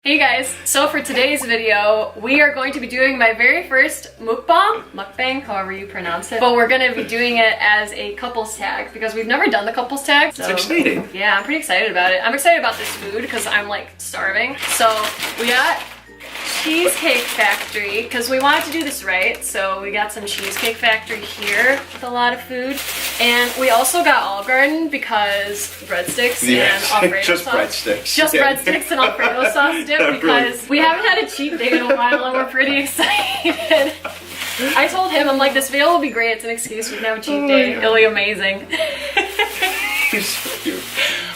Hey guys, so for today's video, we are going to be doing my very first mukbang, however you pronounce it. But we're gonna be doing it as a couples tag because we've never done the couples tag. So, it's exciting. Yeah, I'm pretty excited about it. I'm excited about this food because I'm like starving. So we got Cheesecake Factory because we wanted to do this right. So we got some Cheesecake Factory here with a lot of food. And we also got Olive Garden because breadsticks and Alfredo just sauce. Breadsticks. Just breadsticks and Alfredo sauce dip because we haven't had a cheat day in a while and we're pretty excited. I told him, I'm like, this video will be great. It's an excuse. We can have a cheat day. It'll be amazing. You're so cute.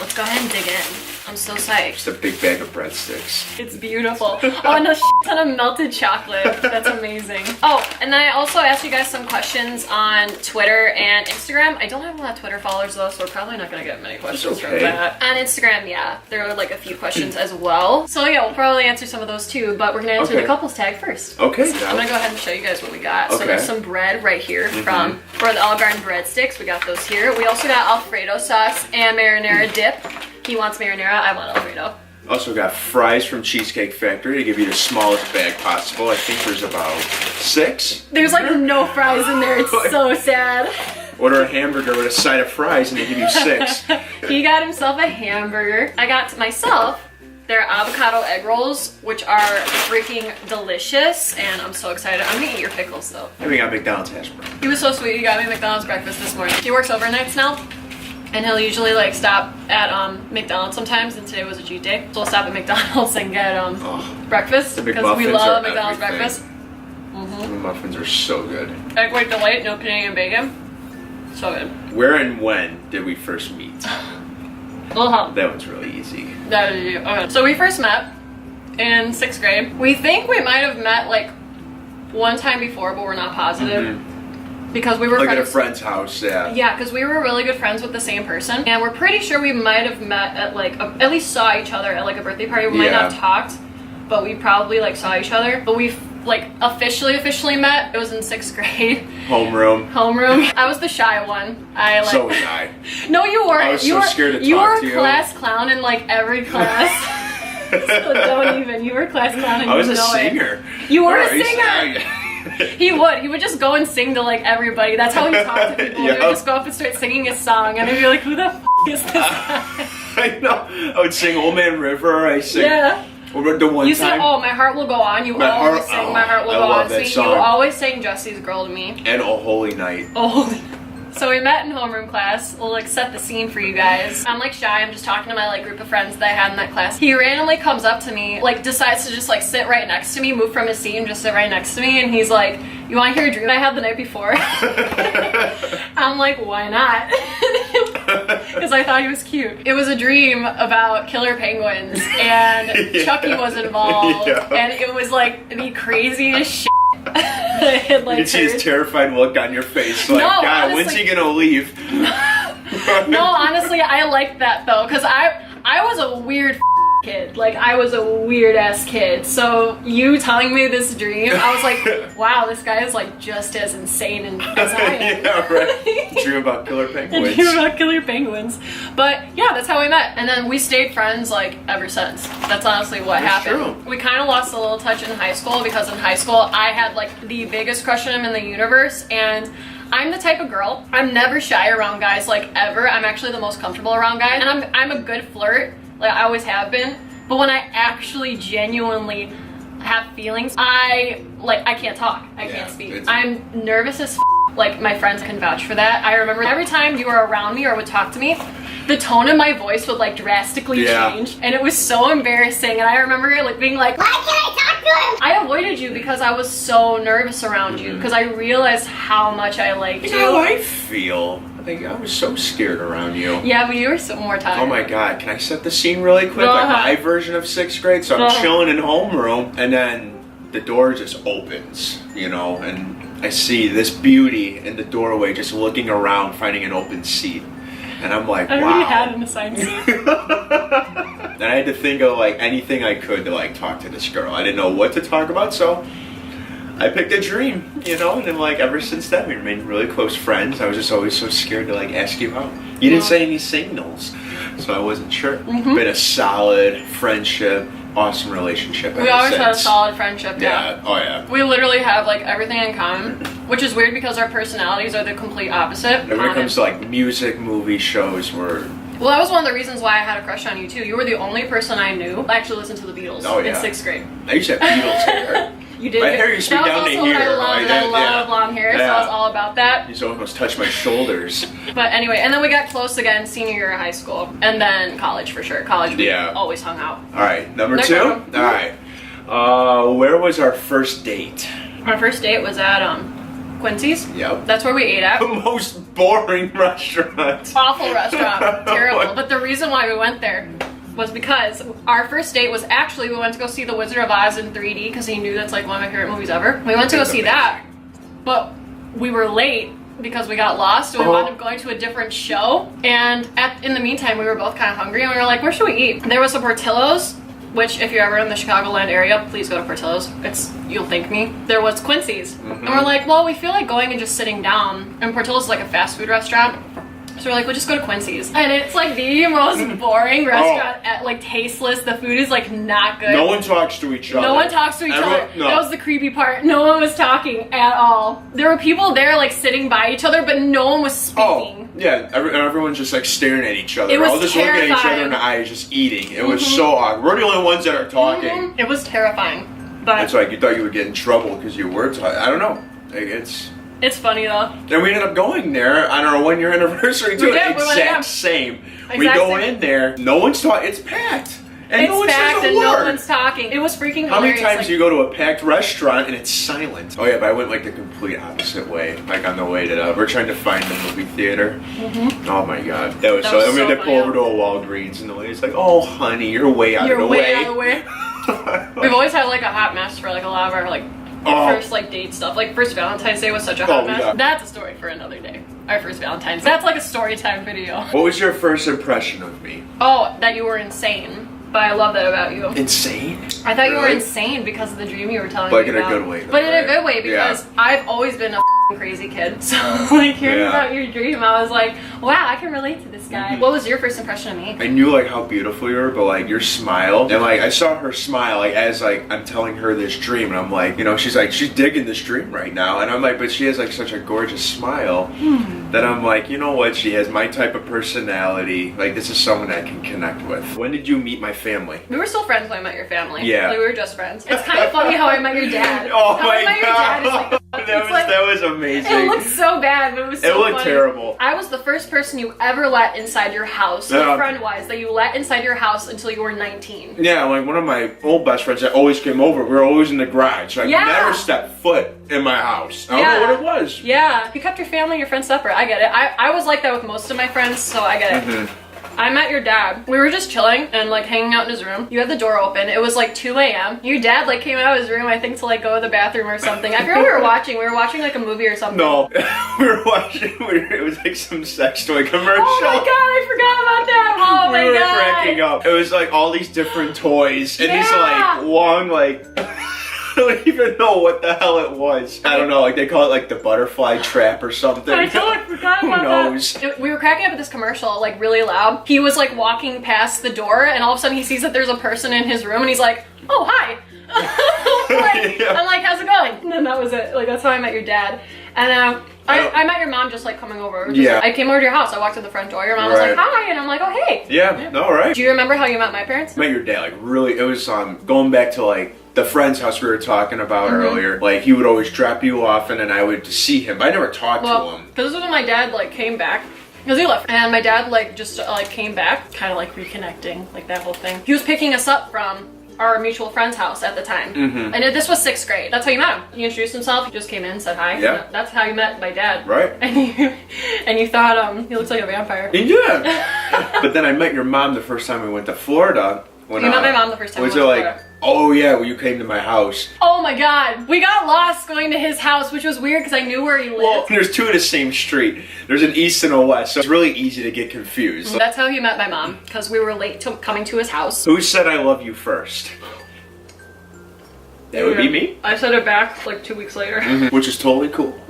Let's go ahead and dig in. I'm so psyched. Just a big bag of breadsticks. It's beautiful. Oh, and a ton of melted chocolate. That's amazing. Oh, and then I also asked you guys some questions on Twitter and Instagram. I don't have a lot of Twitter followers though, so we're probably not gonna get many questions from that. On Instagram, yeah, there were like a few questions as well. So yeah, we'll probably answer some of those too, but we're gonna answer the couples tag first. Okay. So I'm gonna go ahead and show you guys what we got. So there's some bread right here for the Olive Garden breadsticks. We got those here. We also got Alfredo sauce and marinara dip. He wants marinara, I want Alfredo. Also got fries from Cheesecake Factory to give you the smallest bag possible. I think there's about 6. There's like no fries in there, it's so sad. Order a hamburger with a side of fries and they give you 6. He got himself a hamburger. I got myself their avocado egg rolls, which are freaking delicious, and I'm so excited. I'm gonna eat your pickles though. And we got McDonald's hash brown. He was so sweet, he got me McDonald's breakfast this morning. He works overnights now. And he'll usually like stop at McDonald's sometimes, and today was a cheat day. So we'll stop at McDonald's and get breakfast because we love McDonald's breakfast. The muffins are so good. Egg white delight, no Canadian bacon. So good. Where and when did we first meet? That one's really easy. That is okay. So we first met in 6th grade. We think we might have met like one time before, but we're not positive. Because we were like friends. at a friend's house, yeah. Yeah, because we were really good friends with the same person. And we're pretty sure we might have met at like, at least saw each other at like a birthday party. We might not have talked, but we probably like saw each other. But we like officially met. It was in 6th grade. Homeroom. I was the shy one. So was I. No, you weren't. I was so scared to talk to you. You were class clown in like every class. So don't even. You were class clown and I was a singer. You were a singer. He would just go and sing to like everybody. That's how he talked to people. He would just go up and start singing his song, and they'd be like, "Who the f is this guy?" I know. I would sing "Old Man River." I sing. Yeah. The one you time. said, "Oh, my heart will go on." You always sang "My Heart Will Go On." That See, song. you always sang "Jesse's Girl" to me. And "Oh Holy Night." Oh Holy. So we met in homeroom class. We'll like set the scene for you guys. I'm like shy. I'm just talking to my like group of friends that I had in that class. He randomly comes up to me, like decides to just like sit right next to me, move from his seat and just sit right next to me. And he's like, "You want to hear a dream I had the night before?" I'm like, "Why not?" Because I thought he was cute. It was a dream about killer penguins and Chucky was involved. And it was like the craziest shit. You can see his terrified look on your face, like, God, when's he gonna leave? No, honestly, I liked that though, because I was a weird kid. Like, I was a weird ass kid. So you telling me this dream, I was like, wow, this guy is like just as insane as I am. Yeah, right. Dream about killer penguins. Dream about killer penguins. But yeah, that's how we met. And then we stayed friends like ever since. That's honestly what happened. True. We kind of lost a little touch in high school because in high school I had like the biggest crush on him in the universe, and I'm the type of girl, I'm never shy around guys like ever. I'm actually the most comfortable around guys, and I'm a good flirt. Like, I always have been. But when I actually genuinely have feelings, I can't talk. I can't speak. I'm nervous as f. Like, my friends can vouch for that. I remember every time you were around me or would talk to me, the tone in my voice would like drastically change. And it was so embarrassing. And I remember like being like, why can't I talk to him? I avoided you because I was so nervous around you. Because I realized how much I liked you. You know how I feel. I was so scared around you. Yeah, but you were so more tired. Oh my God, can I set the scene really quick? Like my version of 6th grade. So I'm chilling in homeroom, and then the door just opens, you know, and I see this beauty in the doorway just looking around, finding an open seat. And I'm like, wow. I already had an assigned seat. And I had to think of like anything I could to like talk to this girl. I didn't know what to talk about, so I picked a dream, you know, and then like ever since then we remained really close friends. I was just always so scared to like ask you out. You didn't say any signals, so I wasn't sure. Been a solid friendship awesome relationship. We always had a solid friendship. Yeah. Oh yeah. We literally have like everything in common, which is weird because our personalities are the complete opposite. And when it comes to like music, movie, shows, we're... Well, that was one of the reasons why I had a crush on you too. You were the only person I knew I actually listened to the Beatles in 6th grade. I used to have Beatles hair. You did. My hair used to be down to here. That was also what I loved. I love long hair, so I was all about that. You used to almost touch my shoulders. But anyway, and then we got close again senior year of high school. And then college for sure. College, we always hung out. All right, number 2? All right. Where was our first date? Our first date was at Quincy's. Yep. That's where we ate at. The most boring restaurant. Awful restaurant. Terrible. But the reason why we went there was because our first date was actually, we went to go see The Wizard of Oz in 3D because he knew that's like one of my favorite movies ever. We went to go see that, but we were late because we got lost and we wound up going to a different show. And in the meantime, we were both kind of hungry and we were like, where should we eat? There was a Portillo's, which if you're ever in the Chicagoland area, please go to Portillo's. You'll thank me. There was Quincy's. And we're like, well, we feel like going and just sitting down. And Portillo's is like a fast food restaurant. So we're like, we'll just go to Quincy's. And it's like the most boring restaurant, like tasteless. The food is like not good. No one talks to each other. No one talks to each other. No. That was the creepy part. No one was talking at all. There were people there like sitting by each other, but no one was speaking. Yeah, everyone's just like staring at each other. It was all just terrifying. looking at each other in the eyes, just eating. It was so awkward. We're the only ones that are talking. It was terrifying. But it's like you thought you would get in trouble because you were talking. I don't know. Like, it's funny though. Then we ended up going there on our 1-year anniversary too. Exact same. Exactly. We go in there, no one's talking. It's packed. And it's packed and no one's talking. It was freaking hilarious. How many times do you go to a packed restaurant and it's silent? Oh yeah, but I went like the complete opposite way. Like on the way to we're trying to find the movie theater. Oh my god, that was so. And we had to pull over to a Walgreens and the lady's like, "Oh honey, you're way out of the way." Out of the way. We've always had like a hot mess for like a lot of our like first like date stuff. Like first Valentine's Day was such a hot mess. Yeah. That's a story for another day. Our first Valentine's. That's like a story time video. What was your first impression of me? Oh, that you were insane. But I love that about you. Insane? I thought you were insane because of the dream you were telling me about. But in a good way. But in a good way because I've always been a crazy kid. So like hearing about your dream, I was like, wow, I can relate to this guy. What was your first impression of me? I knew like how beautiful you were, but like your smile, and like I saw her smile like as like I'm telling her this dream, and I'm like, you know, she's like, she's digging this dream right now, and I'm like, but she has like such a gorgeous smile that I'm like, you know what, she has my type of personality. Like this is someone I can connect with. When did you meet my family? We were still friends when I met your family. Yeah. Like, we were just friends. It's kind of funny how I met your dad. Oh my god. That was amazing. It looked so bad, but it was so funny. It looked terrible. I was the first person you ever let inside your house, friend-wise, that you let inside your house until you were 19. Yeah, like one of my old best friends that always came over, we were always in the garage. So I never stepped foot in my house. I don't know what it was. Yeah, you kept your family and your friends separate. I get it. I was like that with most of my friends, so I get it. I met your dad. We were just chilling and like hanging out in his room. You had the door open. It was like 2 a.m. Your dad like came out of his room, I think, to like go to the bathroom or something. I forgot what we were watching. We were watching like a movie or something. No, we were watching. It was like some sex toy commercial. Oh my god, I forgot about that. Oh my god. We were cracking up. It was like all these different toys and these like long like. I don't even know what the hell it was. I don't know, like they call it like the butterfly trap or something. I totally forgot about that. Who knows? We were cracking up at this commercial like really loud. He was like walking past the door and all of a sudden he sees that there's a person in his room and he's like, oh, hi. I'm like, how's it going? And then that was it. Like that's how I met your dad. And I met your mom just like coming over. I came over to your house. I walked to the front door. Your mom was like, hi. And I'm like, oh, hey. Yeah, all right. Do you remember how you met my parents? I met your dad like really, it was going back to like the friend's house we were talking about earlier. Like he would always drop you off and then I would see him. But I never talked to him. Because this was when my dad like came back. Because he left. And my dad like just like came back. Kind of like reconnecting. Like that whole thing. He was picking us up from our mutual friend's house at the time. And this was 6th grade. That's how you met him. He introduced himself. He just came in, said hi. Yeah. That's how you met my dad. Right. And you thought he looks like a vampire. Yeah. But then I met your mom the first time we went to Florida. You met my mom the first time we went to Florida. Oh yeah, well you came to my house. Oh my god. We got lost going to his house, which was weird because I knew where he lived. Well, there's 2 in the same street. There's an east and a west, so it's really easy to get confused. That's how he met my mom, because we were late to coming to his house. Who said I love you first? That would be me. I said it back like 2 weeks later. Which is totally cool.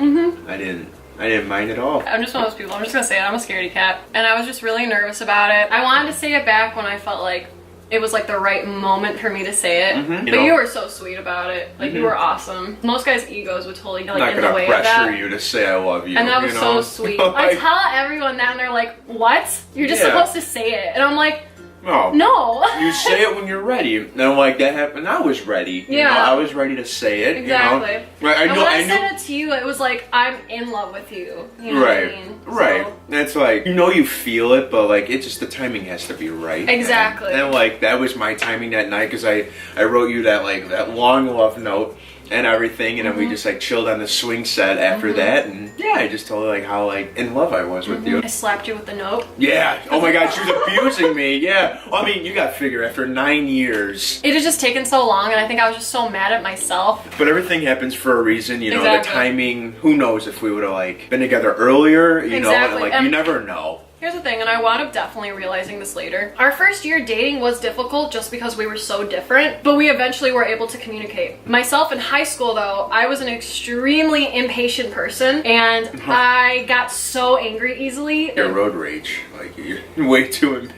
I didn't mind at all. I'm just one of those people, I'm just gonna say it, I'm a scaredy cat. And I was just really nervous about it. I wanted to say it back when I felt like it was like the right moment for me to say it. Mm-hmm. But you were so sweet about it. Like you were awesome. Most guys' egos would totally get like in the way of that. I'm not gonna pressure you to say I love you. And that was so sweet. I tell everyone that and they're like, what? You're just supposed to say it. And I'm like, no. You say it when you're ready. And I'm like, that happened. I was ready. You know, I was ready to say it. Exactly. You know? And when I said it to you, it was like, I'm in love with you. You know what I mean? Right. So, That's like, you know you feel it, but like, it just, the timing has to be right. Exactly. And like, that was my timing that night, because I wrote you that like, that long love note and everything, and then we just like chilled on the swing set after that, and yeah, I just told her like how like in love I was with you. I slapped you with the note. Yeah. Oh my God, she was abusing me. Yeah. Well, I mean, you got to figure after 9 years. It had just taken so long, and I think I was just so mad at myself. But everything happens for a reason, you know. The timing. Who knows if we would have like been together earlier, you know? And, like you never know. Here's the thing, and I wound up definitely realizing this later. Our first year dating was difficult just because we were so different, but we eventually were able to communicate. Myself in high school, though, I was an extremely impatient person, and I got so angry easily. You're road rage. Like, you're way too impatient.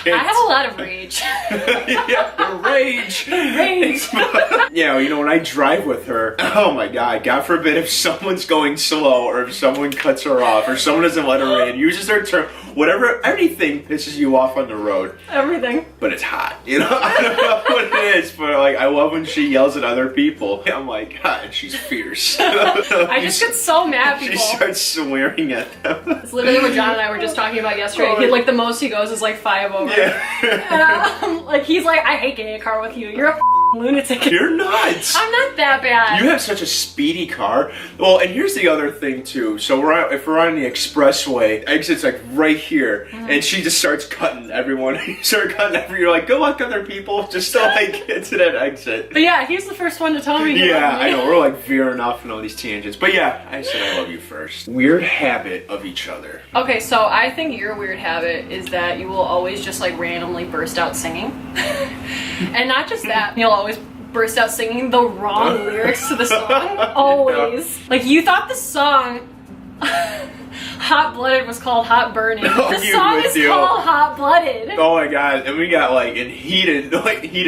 I have a lot of rage. Yeah, the rage. Rage. Yeah, you know, when I drive with her, oh my God, God forbid if someone's going slow or if someone cuts her off or someone doesn't let her in, uses her turn, whatever, anything pisses you off on the road. Everything. But it's hot, you know? I don't know what it is, but like, I love when she yells at other people. I'm like, God, she's fierce. I just get so mad at people. She starts swearing at them. It's literally what John and I were just talking about yesterday. He, like, the most he goes is like 5 over. Yeah. And, like, he's like, I hate getting a car with you. You're a lunatic. You're nuts. I'm not that bad. You have such a speedy car. Well, and here's the other thing too. So if we're on the expressway, exit's like right here, and she just starts cutting everyone. You start cutting everyone. You're like, good luck, other people. Just to like get to that exit. But yeah, he's the first one to tell me. Yeah, I know. We're like veering off in all these tangents. But yeah, I said I love you first. Weird habit of each other. Okay, so I think your weird habit is that you will always just like randomly burst out singing. And not just that, you'll always burst out singing the wrong lyrics to the song. Always. Like, you thought the song Hot Blooded was called Hot Burning. The song is called Hot Blooded. Oh my God. And we got like in heated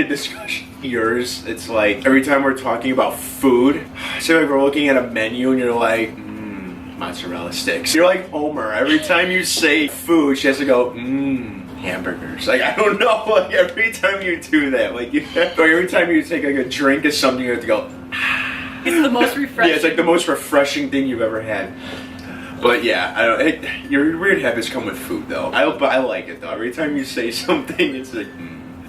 discussion. Yours, it's like every time we're talking about food, so like we're looking at a menu and you're like, mozzarella sticks. You're like Homer. Every time you say food, she has to go, hamburgers. Like, I don't know, like every time you do that, like every time you take like a drink of something, you have to go, It's the most refreshing. Yeah, it's like the most refreshing thing you've ever had. But yeah, I don't. Your weird habits come with food, though. But I like it though. Every time you say something, it's like,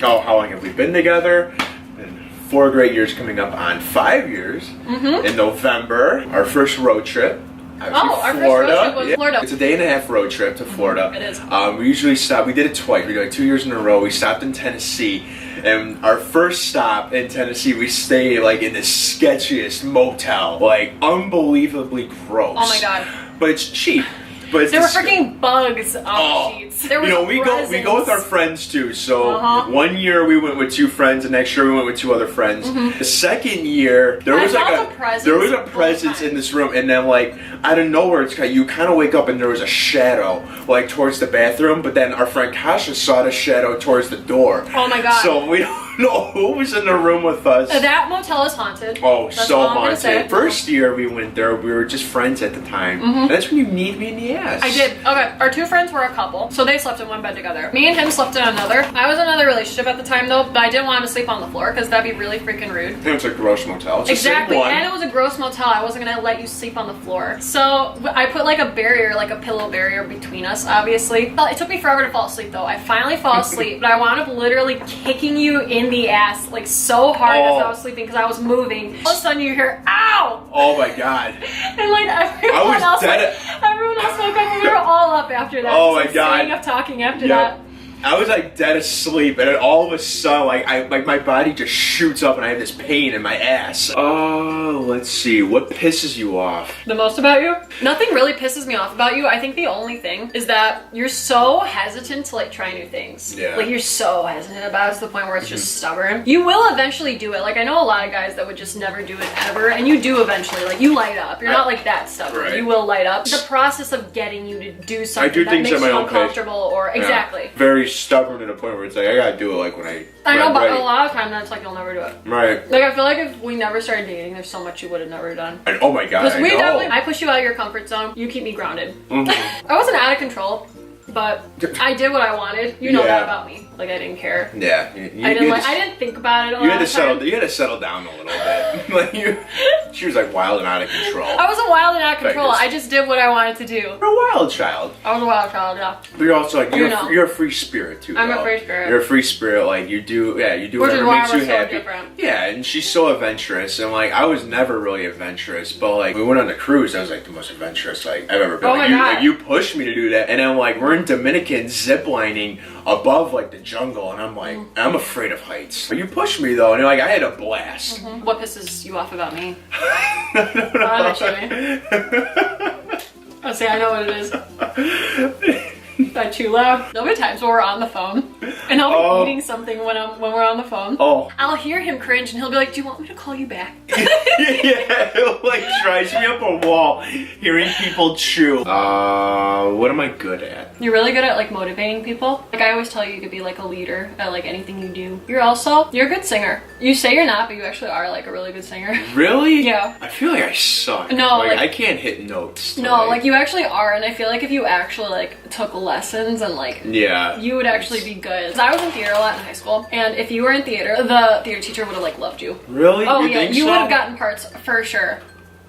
oh, how long have we been together? And 4 great years coming up on 5 years in November. Our first road trip. Our first road trip was Florida. It's a 1.5-day road trip to Florida. It is. We usually stop. We did it twice. We did it 2 years in a row. We stopped in Tennessee. And our first stop in Tennessee, we stayed like in the sketchiest motel. Like, unbelievably gross. Oh my God. But it's cheap. But there were freaking bugs on the sheets. There was we go with our friends too. So 1 year we went with 2 friends, and next year we went with 2 other friends. The second year there was a presence in this room, and then like out of nowhere, you kind of wake up and there was a shadow like towards the bathroom. But then our friend Kasha saw the shadow towards the door. Oh my God! So we don't know who was in the room with us. That motel is haunted. Oh, that's so haunted. First year we went there, we were just friends at the time. And that's when you need me in the ass. I did. Okay, our 2 friends were a couple, so they slept in one bed together. Me and him slept in another. I was in another relationship at the time though, but I didn't want him to sleep on the floor because that'd be really freaking rude. And it's a gross motel. It's exactly, the same one. And it was a gross motel. I wasn't gonna let you sleep on the floor. So I put like a barrier, like a pillow barrier between us, obviously. It took me forever to fall asleep though. I finally fall asleep, but I wound up literally kicking you in the ass like so hard as I was sleeping because I was moving. All of a sudden you hear, ow! Oh my God. And like everyone else woke up and we were all up after that. Oh my God. Staying up talking after that. I was like dead asleep, and then all of a sudden, like my body just shoots up, and I have this pain in my ass. Oh, let's see, what pisses you off? The most about you? Nothing really pisses me off about you. I think the only thing is that you're so hesitant to like try new things. Yeah. Like you're so hesitant about it to the point where it's just stubborn. You will eventually do it. Like I know a lot of guys that would just never do it ever, and you do eventually. Like you light up. You're not like that stubborn. Right. You will light up. The process of getting you to do something I do that things makes at my you own pace. uncomfortable or exactly. Very stubborn to the point where it's like I gotta do it like when I know, I'm but ready. a lot of time that's like you'll never do it. Right. Like I feel like if we never started dating, there's so much you would have never done. And, oh my god, Because we I know. definitely, I push you out of your comfort zone. You keep me grounded. Mm-hmm. I wasn't out of control, but I did what I wanted. You know Yeah. that about me. Like I didn't care. Yeah. I didn't think about it a lot. You had to of time. settle. You had to settle down a little bit. Like she was like wild and out of control. I wasn't wild and out of control. Like I just did what I wanted to do. You're a wild child. I was a wild child, yeah. But you're also like You know. you're a free spirit too. I'm a though. free spirit. You're a free spirit. Like you do Which is whatever why makes we're you so happy. different. Yeah, and she's so adventurous, and like I was never really adventurous, but like we went on the cruise. I was like the most adventurous like I've ever been. Oh like, my God. Like, you pushed me to do that, and then like we're in Dominican ziplining above like the jungle, and I'm like I'm afraid of heights. But you pushed me though, and like I had a blast. What pisses you off about me? I Oh, see, I know what it is. Not too loud. There'll be times when we're on the phone, and I'll be eating something when we're on the phone. Oh. I'll hear him cringe, and he'll be like, "Do you want me to call you back?" Yeah, it like drives me up a wall hearing people chew. What am I good at? You're really good at like motivating people. Like I always tell you, you could be like a leader at like anything you do. You're a good singer. You say you're not, but you actually are like a really good singer. Really? Yeah. I feel like I suck. No, like like- I can't hit notes. No, like you actually are, and I feel like if you actually like took lessons and like yeah, you would actually be good. 'Cause I was in theater a lot in high school, and if you were in theater, the theater teacher would have like loved you. Really? Oh you yeah, think you so? would have gotten parts for sure.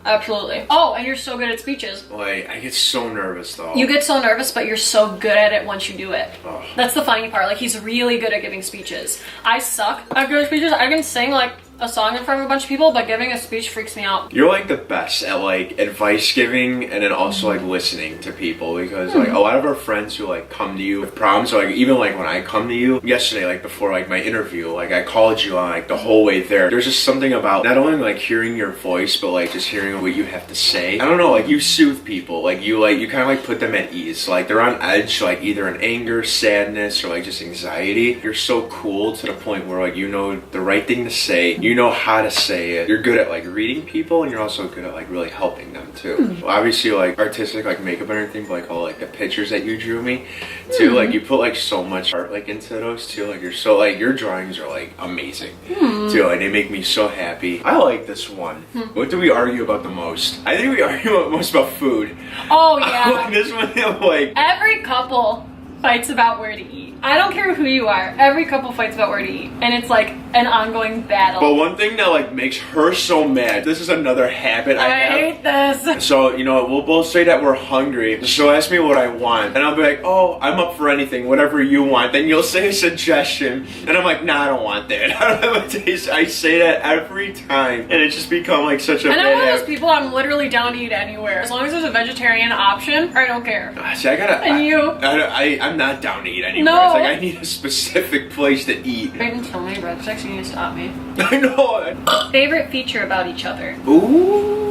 Absolutely. Oh, and you're so good at speeches. Like I get so nervous though. You get so nervous, but you're so good at it once you do it. Oh. That's the funny part. Like he's really good at giving speeches. I suck at giving speeches. I can sing like a song in front of a bunch of people, but giving a speech freaks me out. You're like the best at like advice giving and then also like listening to people because like a lot of our friends who like come to you with problems, so, like even like when I come to you yesterday, like before like my interview, like I called you on like the whole way there. There's just something about not only like hearing your voice, but like just hearing what you have to say. I don't know, like you soothe people, like you kind of like put them at ease. Like they're on edge, like either in anger, sadness, or like just anxiety. You're so cool to the point where like you know the right thing to say. You know how to say it. You're good at like reading people, and you're also good at like really helping them too. Obviously, like artistic, like makeup and everything, but like all like the pictures that you drew me too. Like you put like so much art like into those too. Like you're so like your drawings are like amazing too. Like they make me so happy. I like this one. What do we argue about the most? I think we argue most about food. Oh yeah. Like, this one, I'm like. Every couple fights about where to eat. I don't care who you are. Every couple fights about where to eat. And it's like an ongoing battle. But one thing that like makes her so mad, this is another habit I have. hate this. So, you know, we'll both say that we're hungry. She'll ask me what I want. And I'll be like, oh, I'm up for anything, whatever you want. Then you'll say a suggestion. And I'm like, nah, I don't want that. I don't have a taste. I say that every time. And it's just become like such a And I'm bad one of those habit. people, I'm literally down to eat anywhere. As long as there's a vegetarian option, I don't care. See, I gotta. And you? I'm not down to eat anywhere. No. It's like I need a specific place to eat. I've eaten so many breadsticks, you need to stop me. I know. Favorite feature about each other? Ooh.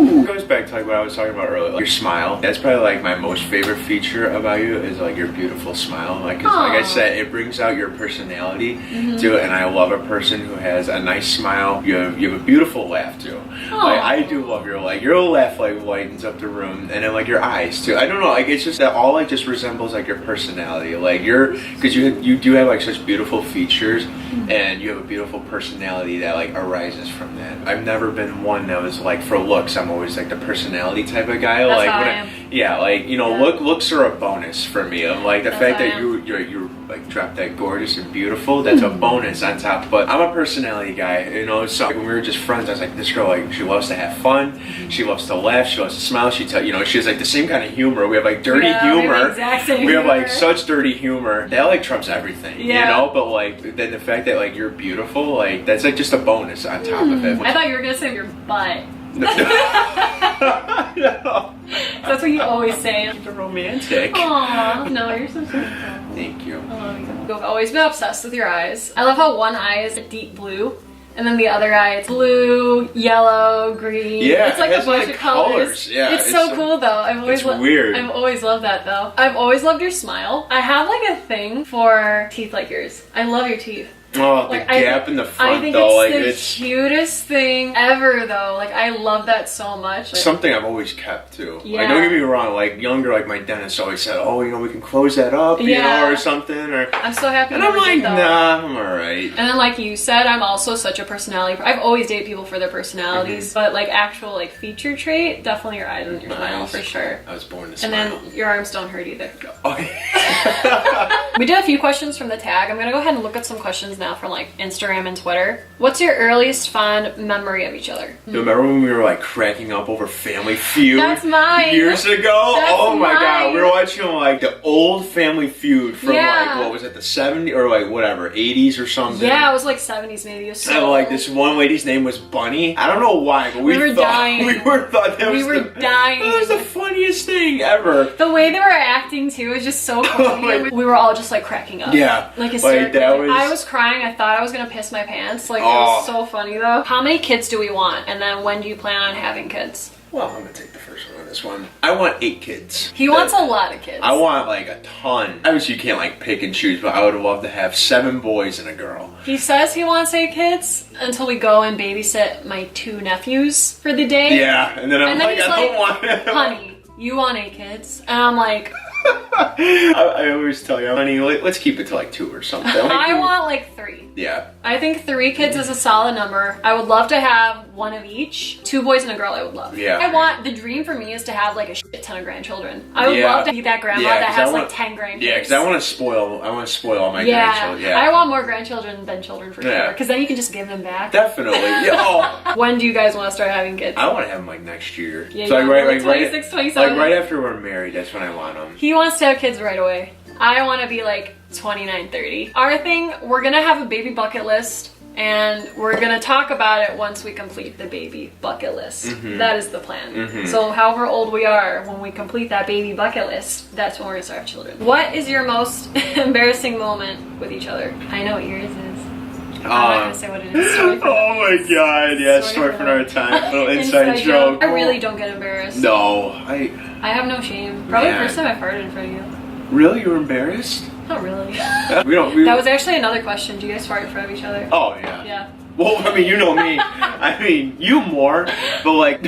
It goes back to like what I was talking about earlier. Like, your smile. That's probably like my most favorite feature about you is like your beautiful smile. Like, 'cause, like I said, it brings out your personality too. And I love a person who has a nice smile. You have a beautiful laugh too. Like I do love your laugh like lightens up the room, and then like your eyes too. I don't know. Like it's just that all like just resembles like your personality. Like because you do have like such beautiful features, and you have a beautiful personality that like arises from that. I've never been one that was like for looks. I'm always like the personality type of guy. That's like how when I am. yeah, like you know, looks are a bonus for me. I'm like the That's fact how I that am. you're like drop that gorgeous and beautiful. That's a bonus on top. But I'm a personality guy. You know, so like, when we were just friends, I was like, this girl like she loves to have fun. She loves to laugh. She loves to smile. She has like the same kind of humor. We have like dirty humor. We have the exact same We have like humor. such dirty humor. That like trumps everything. Yeah. You know, but like then the fact that like you're beautiful, like that's like just a bonus on top of it. I thought you were gonna say your butt. No. That's what you always say. It's romantic. Aw, no, you're so sweet. Thank you. I love you. You've always been obsessed with your eyes. I love how one eye is a deep blue, and then the other eye is blue, yellow, green. Yeah, it's like it a has, bunch like, of colors. colors. Yeah, it's it's so so- cool though. it's weird. I've always loved that though. I've always loved your smile. I have like a thing for teeth like yours. I love your teeth. Oh, Like, the gap in the front, I think though. it's the cutest thing ever, though. Like, I love that so much. Like, something I've always kept, too. Yeah. Like, don't get me wrong, like, younger, like, my dentist always said, oh, you know, we can close that up, you know, or something. Or I'm so happy. And I'm like, nah, I'm alright. And then, like you said, I'm also such a personality. I've always dated people for their personalities, but, like, actual, like, feature trait, definitely your eyes and your smile, for sure. I was born to smile. And then your arms don't hurt either. Okay. We did a few questions from the tag. I'm gonna go ahead and look at some questions now from like Instagram and Twitter. What's your earliest fond memory of each other? You remember when we were like cracking up over Family Feud? That's mine. Years ago? That's oh my god, mine. we were watching like the old Family Feud from Yeah. like, what was it, the 70s or like whatever, 80s or something? Yeah, it was like 70s maybe. It was so And like this one lady's name was Bunny. I don't know why, but we were thought, dying. We thought that was dying. That was the funniest thing ever. The way they were acting too was just so funny. Like- We were all just like cracking up. Yeah. Like hysterically. that was- I was crying. I thought I was gonna piss my pants. Like it was so funny though. How many kids do we want? And then when do you plan on having kids? Well, I'm gonna take the first one on this one. I want 8 kids. He wants a lot of kids. I want like a ton. Obviously, you can't like pick and choose, but I would love to have 7 boys and a girl. He says he wants 8 kids until we go and babysit my 2 nephews for the day. Yeah, and then I'm And then like, he's I don't want it. honey, you want 8 kids? And I'm like, I always tell you, honey, let's keep it to like 2 or something. Like, I want like 3. Yeah. I think 3 kids is a solid number. I would love to have 1 of each. 2 boys and a girl I would love. Yeah. The dream for me is to have like a shit ton of grandchildren. I would love to be that grandma that 'cause has I like want- 10 grandkids. Yeah, because I want to spoil all my grandchildren. Yeah. I want more grandchildren than children for Yeah. sure. Because then you can just give them back. Definitely. Yeah. Oh. When do you guys want to start having kids? I want to have them like next year. Yeah, so yeah, like, 26, 27. Like right after we're married, that's when I want them. He wants to have kids right away. I want to be like 29, 30. Our thing, we're gonna have a baby bucket list and we're gonna talk about it once we complete the baby bucket list. That is the plan. So however old we are, when we complete that baby bucket list, that's when we're gonna start having children. What is your most embarrassing moment with each other? I know what yours is. I'm not gonna say what it is. Oh my god, yeah, story for another time. Little inside joke. I really don't get embarrassed. No, I have no shame. Probably the Man. first time I farted in front of you. Really? You were embarrassed? Not really. That was actually another question. Do you guys fart in front of each other? Oh, yeah. Yeah. Well, I mean, you know me. I mean, you more, but like...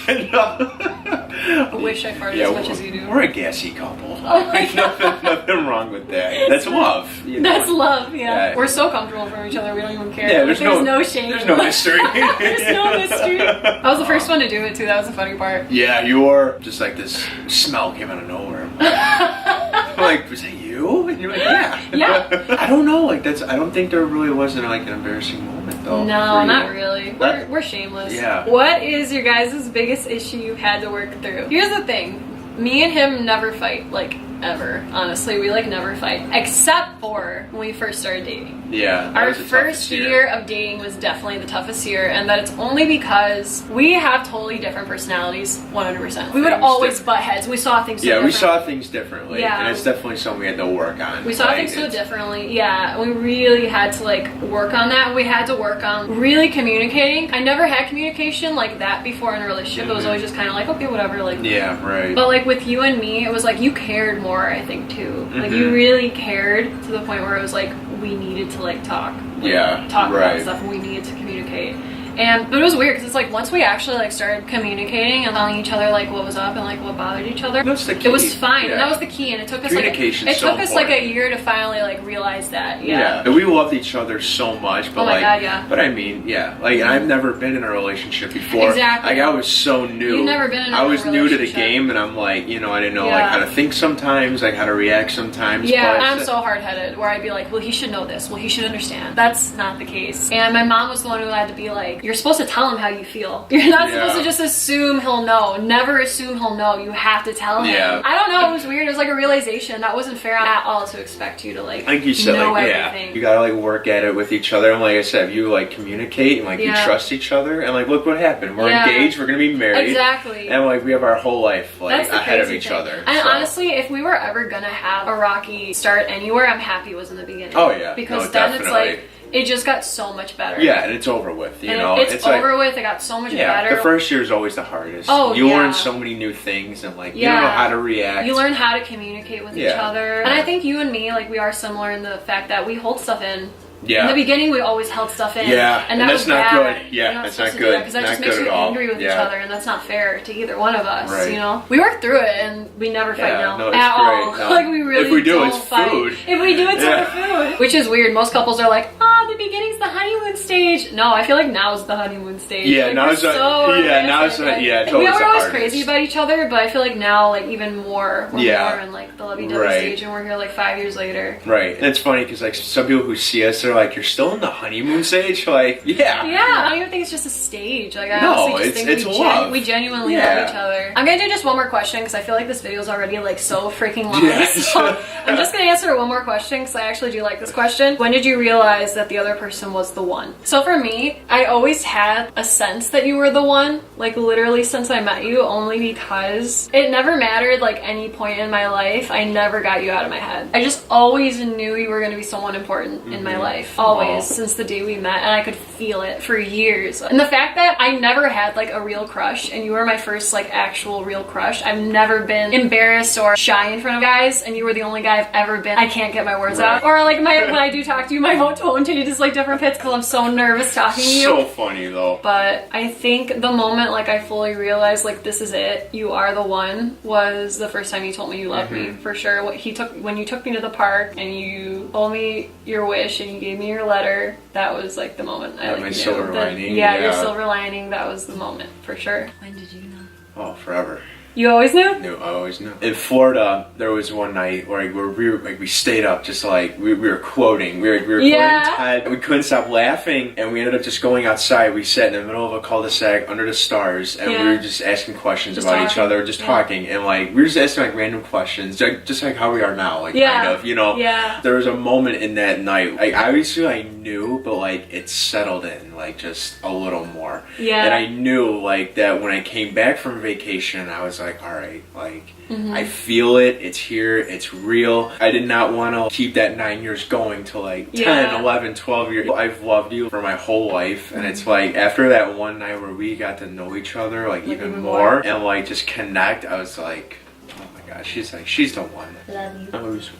I wish I farted as much as you do. We're a gassy couple. Oh my nothing wrong with that. That's love. You know? That's love, yeah. Yeah. We're so comfortable from each other, we don't even care. Yeah, There's no shame. There's no mystery. There's no mystery. I was the first one to do it too, that was the funny part. Yeah, you were. Just like this smell came out of nowhere. I'm like, was that you? And you're like, yeah. Yeah. I don't know. Like I don't think there really wasn't like an embarrassing moment though. No, for not you. really. We're shameless. Yeah. What is your guys' biggest issue you've had to work through? Here's the thing. Me and him never fight, like, ever. Honestly, we, like, never fight. Except for when we first started dating. Yeah. Our first year of dating was definitely the toughest year, and that it's only because we have totally different personalities, 100%. We would always butt heads. We saw things so Yeah, we different. saw things differently. Yeah. And it's definitely something we had to work on. We saw things so differently, yeah. We really had to, like, work on that. We had to work on really communicating. I never had communication like that before in a relationship. It was always just kind of like, okay, whatever, like... Yeah, right. But, like, with you and me, it was like you cared more, I think, too. Like, you really cared to the point where it was like, we needed to, like, talk. Like, talk about stuff, and we needed to communicate. But it was weird because it's like once we actually like started communicating and telling each other like what was up and like what bothered each other, that's the key. It was fine. Yeah. And that was the key. And it took us like a year to finally like realize that. Yeah. And we loved each other so much. But oh my like, god, yeah. But I mean, yeah, like I've never been in a relationship before. Exactly. Like I was so new. You've never been in I was a new to the relationship. game, and I'm like, you know, I didn't know like how to think sometimes, like how to react sometimes. Yeah, but I'm so hard-headed where I'd be like, well, he should know this. Well, he should understand. That's not the case. And my mom was the one who had to be like, you're supposed to tell him how you feel. You're not supposed to just assume he'll know. Never assume he'll know. You have to tell him. Yeah. I don't know. It was weird. It was like a realization that wasn't fair at all to expect you to like like you said, know like everything. you gotta like work at it with each other. And like I said, if you like communicate and like you trust each other, and like look what happened. We're engaged. We're gonna be married. Exactly. And like we have our whole life like That's the ahead of crazy each thing. other. And so. honestly, if we were ever gonna have a rocky start anywhere, I'm happy it was in the beginning. Oh yeah. Because no, then definitely. it's like it just got so much better. Yeah, and it's over with. You know, it's over with. It got so much better. The first year is always the hardest. Oh, you learn so many new things, and like you don't know how to react. You learn how to communicate with each other. And I think you and me, like, we are similar in the fact that we hold stuff in Yeah. In the beginning, we always held stuff in. Yeah, and that was not bad. good. Yeah, You're that's supposed not to do that, good. because that Not just makes good you at all. angry with each other, and that's not fair to either one of us. Right. You know, we work through it, and we never fight now no, it's at great. all. No. Like we really if we do, don't it's fight. food. If we do, it's over food, which is weird. Most couples are like, the beginning's the honeymoon stage. No, I feel like now's the honeymoon stage. Yeah, like, now we're it's so now it's romantic, like, totally. we were the always hardest. crazy about each other, but I feel like now, like even more, we're more in like the lovey-dovey Right. stage, and we're here like 5 years later. Right, and it's funny because like some people who see us, they're like, "You're still in the honeymoon stage?" Like, yeah. Yeah, I don't even think it's just a stage. Like, I No, honestly just it's think love. we genuinely Yeah. love each other. I'm gonna do just one more question because I feel like this video is already like so freaking long. Yes. So I'm just gonna answer one more question because I actually do like this question. When did you realize that the other person was the one? So for me, I always had a sense that you were the one, like literally since I met you, only because it never mattered like any point in my life. I never got you out of my head. I just always knew you were gonna be someone important in my life. Always, since the day we met, and I could feel it for years. And the fact that I never had like a real crush, and you were my first like actual real crush. I've never been embarrassed or shy in front of guys, and you were the only guy I've ever been. I can't get my words out. Or like when I do talk to you, my tone changes like different pitch because I'm so nervous talking to you. So funny though. But I think the moment like I fully realized like this is it, you are the one, was the first time you told me you loved me, for sure. When you took me to the park and you told me your wish and you gave me your letter, that was like the moment. I like, my knew silver that- lining. Yeah, your silver lining. That was the moment for sure. When did you know? Oh, forever. You always knew? No, I always knew. In Florida, there was one night where we stayed up just like we were quoting. We were quoting Ted. We couldn't stop laughing, and we ended up just going outside. We sat in the middle of a cul-de-sac under the stars, and we were just asking questions about each other, just talking, and like we were just asking like random questions, just like how we are now, like kind of, you know. Yeah. There was a moment in that night, like obviously I knew, but like it settled in like just a little more. Yeah. And I knew like that when I came back from vacation, I was like, all right, like I feel it, it's here, it's real. I did not want to keep that 9 years going to like 10, 11, 12 years. I've loved you for my whole life, and it's like after that one night where we got to know each other like even more and like just connect, I was like, oh my gosh, she's the one. Love you. I love you so much.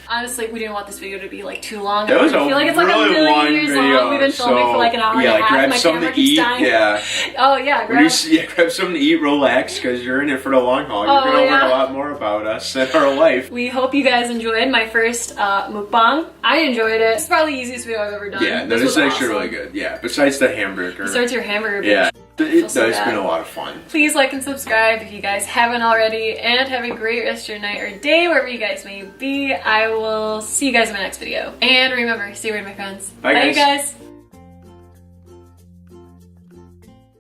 Honestly, we didn't want this video to be like too long. That was I feel like it's like really a million long years video, long. We've been filming for like an hour and a half. grab My something camera to eat. keeps dying. Yeah. Oh yeah, Grab something to eat, relax, because you're in it for the long haul. You're gonna learn a lot more about us and our life. We hope you guys enjoyed my first mukbang. I enjoyed it. It's probably the easiest video I've ever done. Yeah, no, this is actually really good. Yeah, besides the hamburger. Besides your hamburger. Yeah. It's so been a lot of fun. Please like and subscribe if you guys haven't already, and have a great rest of your night or day wherever you guys may be. I will see you guys in my next video. And remember, stay weird, my friends. Bye, guys. Bye, you guys.